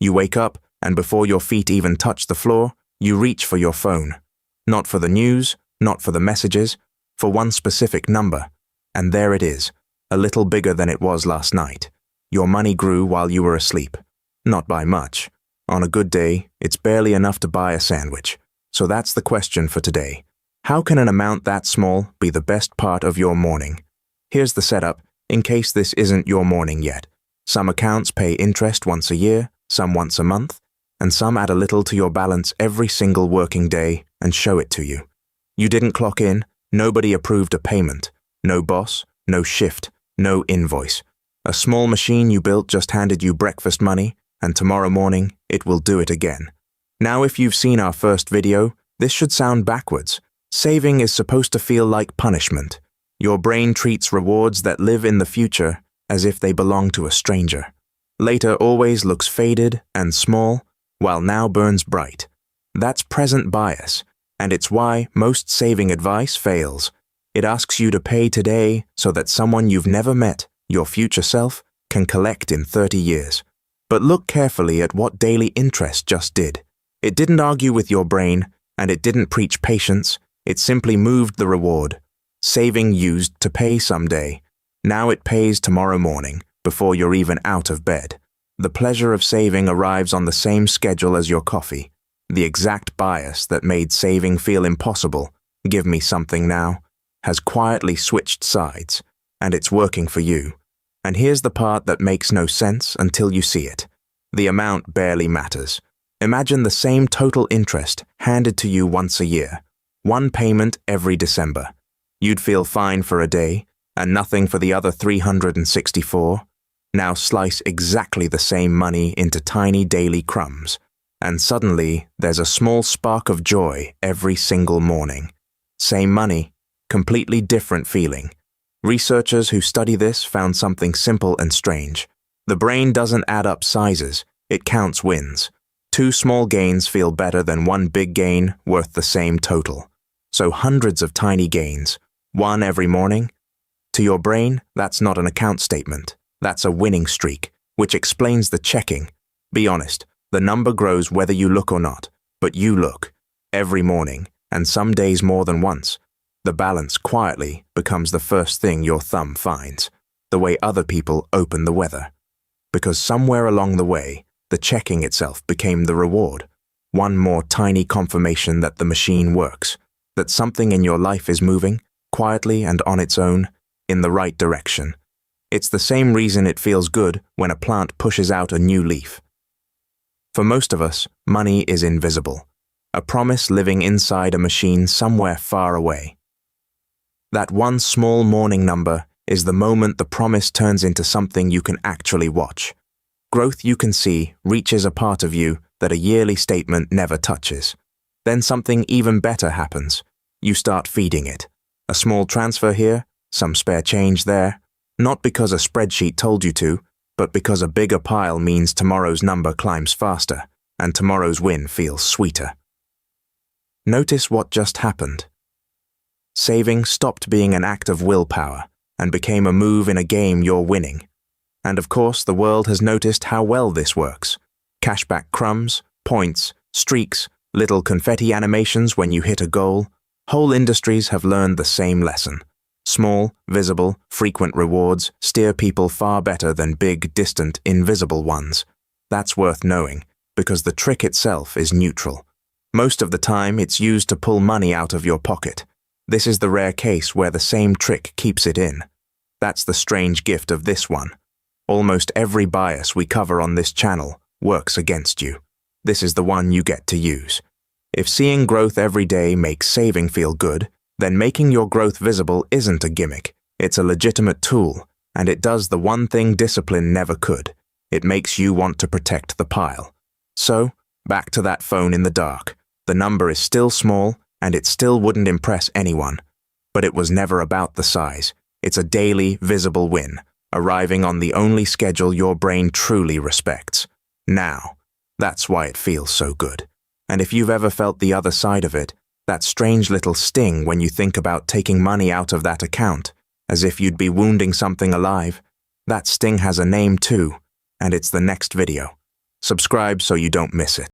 You wake up, and before your feet even touch the floor, you reach for your phone. Not for the news, not for the messages, for one specific number. And there it is, a little bigger than it was last night. Your money grew while you were asleep. Not by much. On a good day, it's barely enough to buy a sandwich. So that's the question for today. How can an amount that small be the best part of your morning? Here's the setup, in case this isn't your morning yet. Some accounts pay interest once a year, some once a month, and some add a little to your balance every single working day and show it to you. You didn't clock in, nobody approved a payment. No boss, no shift, no invoice. A small machine you built just handed you breakfast money, and tomorrow morning, it will do it again. Now, if you've seen our first video, this should sound backwards. Saving is supposed to feel like punishment. Your brain treats rewards that live in the future as if they belong to a stranger. Later always looks faded and small, while now burns bright. That's present bias, and it's why most saving advice fails. It asks you to pay today so that someone you've never met, your future self, can collect in 30 years. But look carefully at what daily interest just did. It didn't argue with your brain, and it didn't preach patience. It simply moved the reward. Saving used to pay someday. Now it pays tomorrow morning, before you're even out of bed. The pleasure of saving arrives on the same schedule as your coffee. The exact bias that made saving feel impossible, give me something now, has quietly switched sides, and it's working for you. And here's the part that makes no sense until you see it. The amount barely matters. Imagine the same total interest handed to you once a year. One payment every December. You'd feel fine for a day, and nothing for the other 364. Now slice exactly the same money into tiny daily crumbs, and suddenly there's a small spark of joy every single morning. Same money, completely different feeling. Researchers who study this found something simple and strange. The brain doesn't add up sizes, it counts wins. 2 small gains feel better than 1 big gain worth the same total. So hundreds of tiny gains, 1 every morning. To your brain, that's not an account statement. That's a winning streak, which explains the checking. Be honest, the number grows whether you look or not, but you look. Every morning, and some days more than once. The balance quietly becomes the first thing your thumb finds, the way other people open the weather. Because somewhere along the way, the checking itself became the reward. One more tiny confirmation that the machine works, that something in your life is moving, quietly and on its own, in the right direction. It's the same reason it feels good when a plant pushes out a new leaf. For most of us, money is invisible, a promise living inside a machine somewhere far away. That one small morning number is the moment the promise turns into something you can actually watch. Growth you can see reaches a part of you that a yearly statement never touches. Then something even better happens. You start feeding it. A small transfer here, some spare change there. Not because a spreadsheet told you to, but because a bigger pile means tomorrow's number climbs faster, and tomorrow's win feels sweeter. Notice what just happened. Saving stopped being an act of willpower and became a move in a game you're winning. And of course, the world has noticed how well this works. Cashback crumbs, points, streaks, little confetti animations when you hit a goal. Whole industries have learned the same lesson. Small, visible, frequent rewards steer people far better than big, distant, invisible ones. That's worth knowing, because the trick itself is neutral. Most of the time, it's used to pull money out of your pocket. This is the rare case where the same trick keeps it in. That's the strange gift of this one. Almost every bias we cover on this channel works against you. This is the one you get to use. If seeing growth every day makes saving feel good, then making your growth visible isn't a gimmick. It's a legitimate tool, and it does the one thing discipline never could. It makes you want to protect the pile. So, back to that phone in the dark. The number is still small, and it still wouldn't impress anyone. But it was never about the size. It's a daily, visible win, arriving on the only schedule your brain truly respects. Now. That's why it feels so good. And if you've ever felt the other side of it, that strange little sting when you think about taking money out of that account, as if you'd be wounding something alive, that sting has a name too, and it's the next video. Subscribe so you don't miss it.